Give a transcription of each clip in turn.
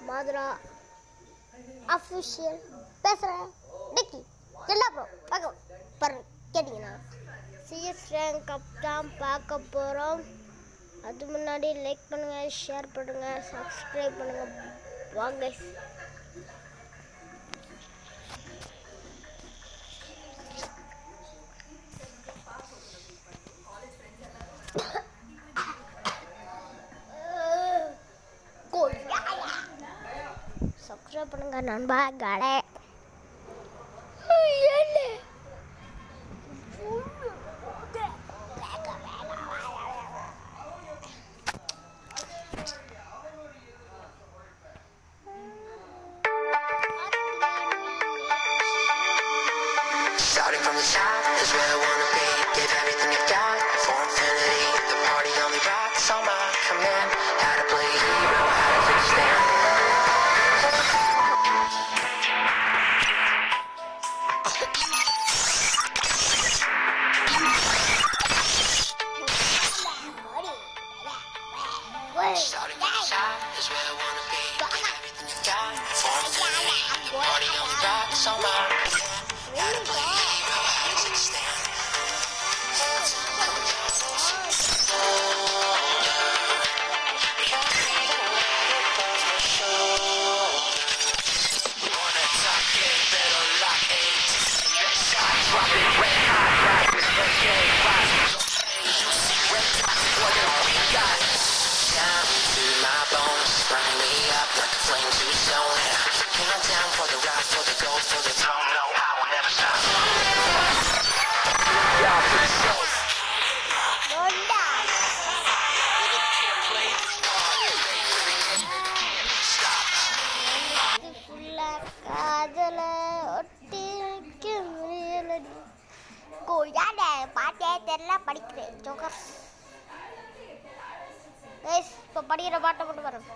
Mathura official பேசுகிறேன். டிக்கி என்ன bro பார்க்க கேட்டிங்கன்னா சிஎஸ் ரேங்க் கப் தான் பார்க்க போகிறோம். அது முன்னாடி லைக் பண்ணுங்கள், ஷேர் பண்ணுங்கள், சப்ஸ்கிரைப் பண்ணுங்கள். வாங்க சப்ஸ்கிரைப் பண்ணுங்க நண்பா. கடை Starting from the top is where I wanna be. Give everything you've got for infinity. The party only rocks on my command. How to play hero, how to take a stand. Starting from the top is where I wanna be. Give everything you've got for infinity. The party only rocks on my command. How to play hero, how to take a stand. பாட்டே தெரியல படிக்கிறேன் joker. இப்போ படிக்கிற பாட்டை மட்டும் வரும்.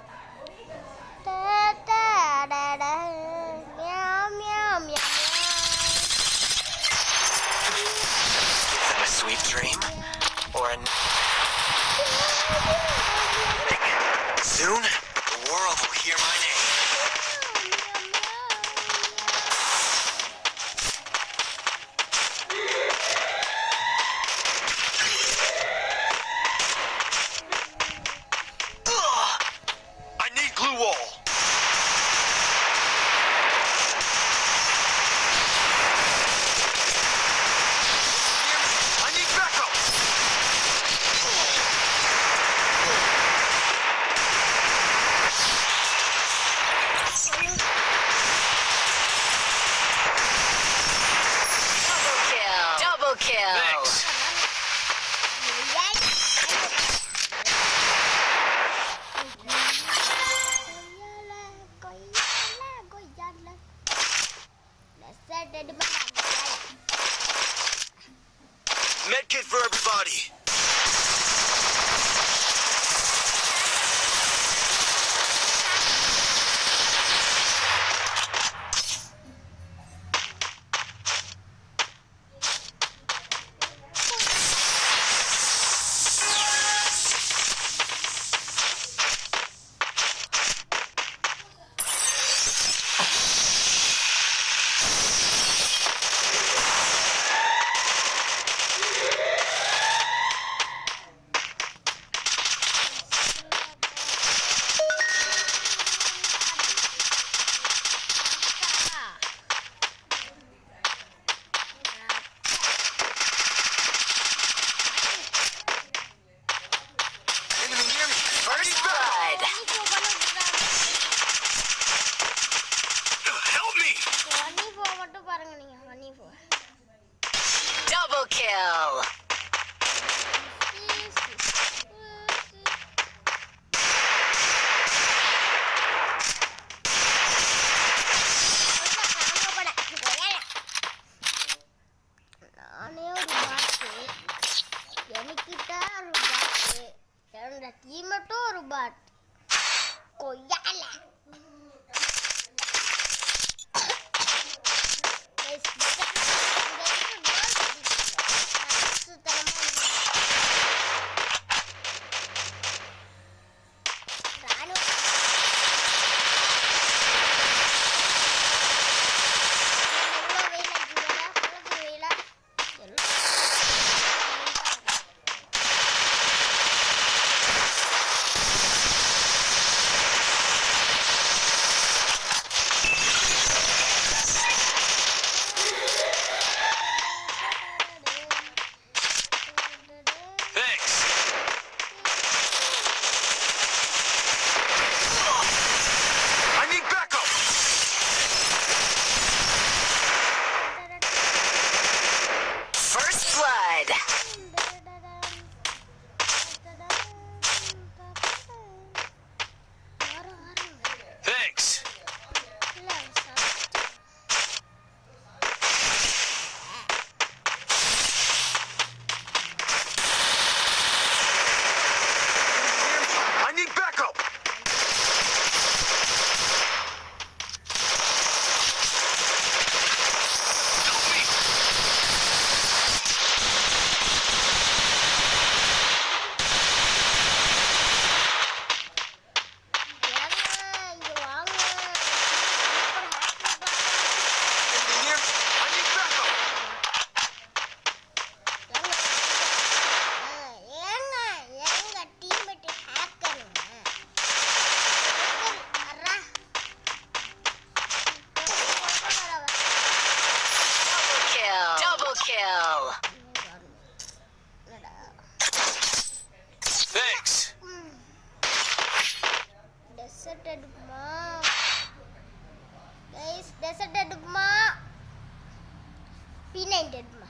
A sweet dream or a soon the world will hear my name. I need glue wall. I need backup. Double kill. Thanks. Medkit for everybody. Double kill. நானே ஒரு பாட்டு, எனக்கிட்ட ஒரு பாட்டு, என்னோட டீமட்டும் ஒரு பாட். கொய்யால டெசர்ட் எடுக்குமா கைஸ்? டெசர்ட் எடுக்குமா? P90 எடுக்குமா?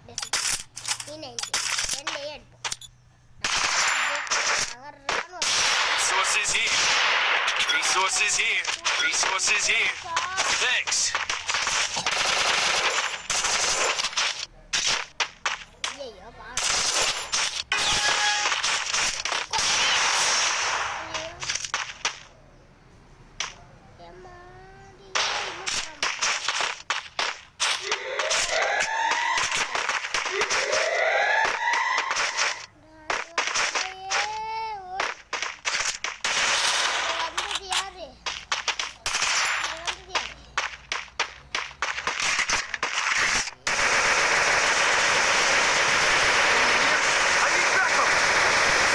டெசர்ட் P90 ரெண்டையும் எடுப்போம். Resources here. Resources here. Resources here. Thanks. ஐயோ பா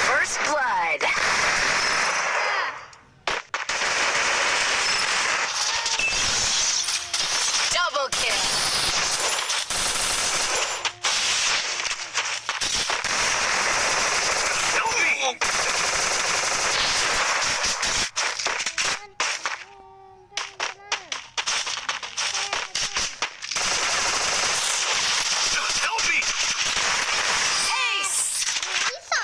First blood. Double kill. Help me! Help me! Ace. ஈசா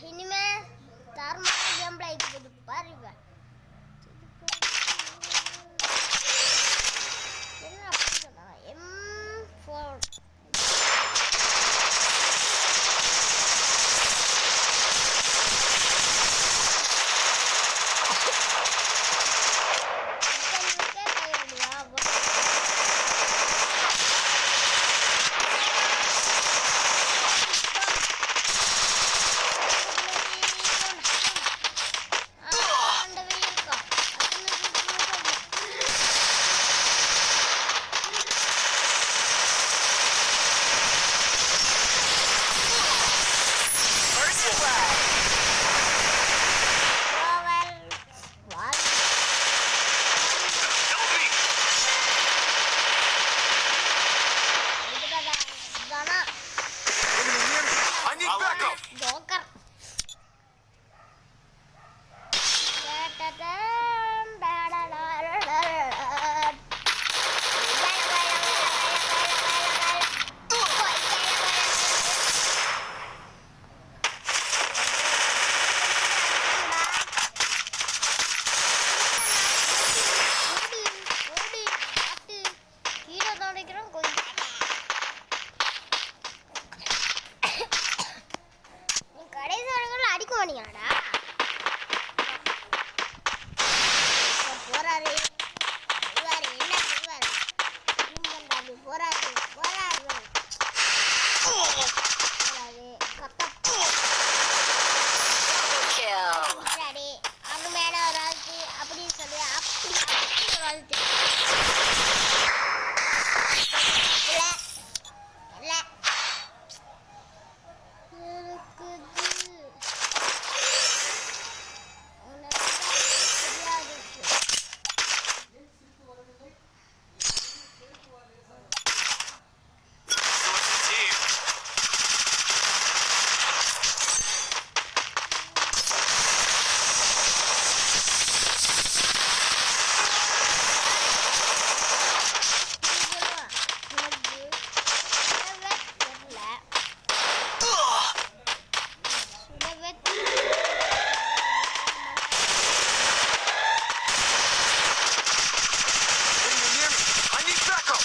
இனிமே தரமான கேம் பிளே இருக்குது பாருங்க. என்ன அப்படி சொன்னா M4 First blood. Help me! Enemy near me. I need backup. Joker கடைசி வரைக்கும் அடிக்க மாட்டீங்களாடா? போறாரு வருவாரு, என்ன செய்வாரு? பண்றாரு, போறாரு போறாரு போறாரு கத்த Double kill. போறாரு. அங்க மேல ஒரு ஆளுக்கு அப்படின்னு சொல்லி அப்படி அப்படி ஒரு ஆளுக்கு இல்ல இல்ல இருக்குது. உனக்கு தெரியாது. Resources here. Enemy near me. I need backup.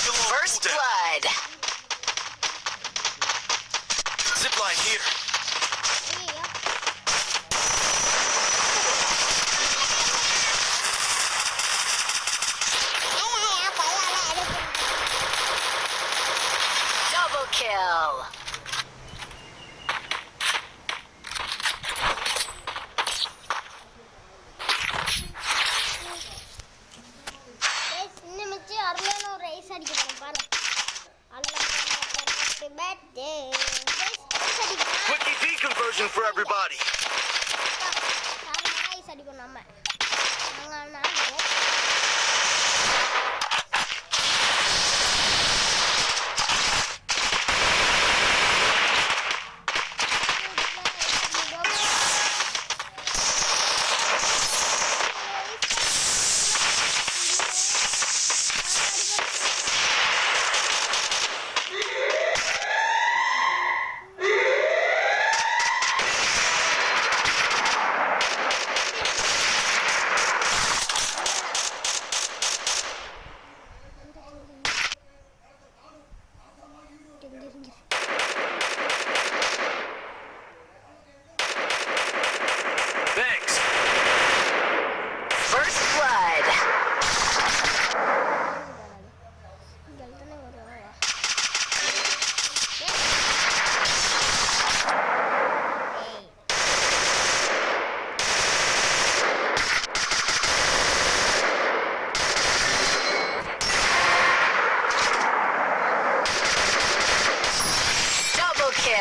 Kill all First cooldown. blood. Zipline here. Double kill. இன்னும் மிச்சு அருமையான ஒரு ரைஸ் அடிக்கணும் பாரு. Quickie D conversion for everybody. Rice அடிக்கணும் நம்ம. நாங்க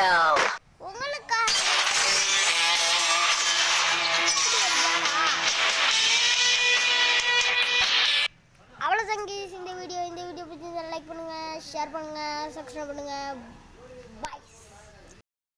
kill. உங்களுக்கா அவ்வளோ சங்கீஸ் இந்த வீடியோ பிடிச்சிருந்தா லைக் பண்ணுங்க, ஷேர் பண்ணுங்க, சப்ஸ்கிரைப் பண்ணுங்க.